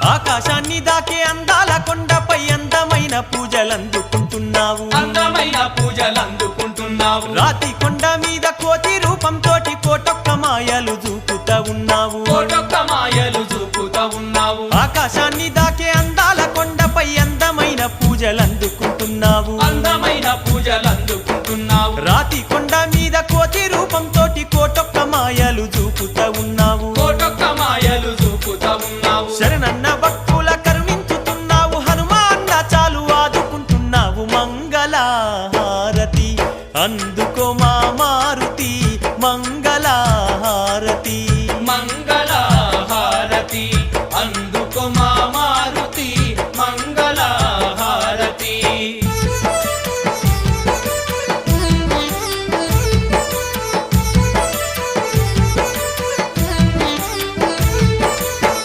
ఆకాశాన్ని దాకే అందాల కొండపై అందమైన పూజలందుకుంటున్నావు అందమైన పూజలందుకుంటున్నావు రాతి కొండ మీద కోతి రూపంతోటి కోటొక్క మాయలు చూపుతా ఉన్నావు కోటొక్క మాయలు చూపుతా ఉన్నావు ఆకాశాన్ని దాకే అందాల కొండపై అందమైన పూజలందుకుంటున్నావు అందమైన పూజలందుకుంటున్నావు రాతి కొండ మీద కోతి రూపంతోటి కోటొక్క మాయలు చూపుతా ఉన్నావు కోటొక్క మాయలు చూపుతా ఉన్నావు శరణన్న భక్తుల కరుణించుతున్నావు హనుమాన్న చాలు ఆదుకుంటున్నావు మంగళ హారతి అందు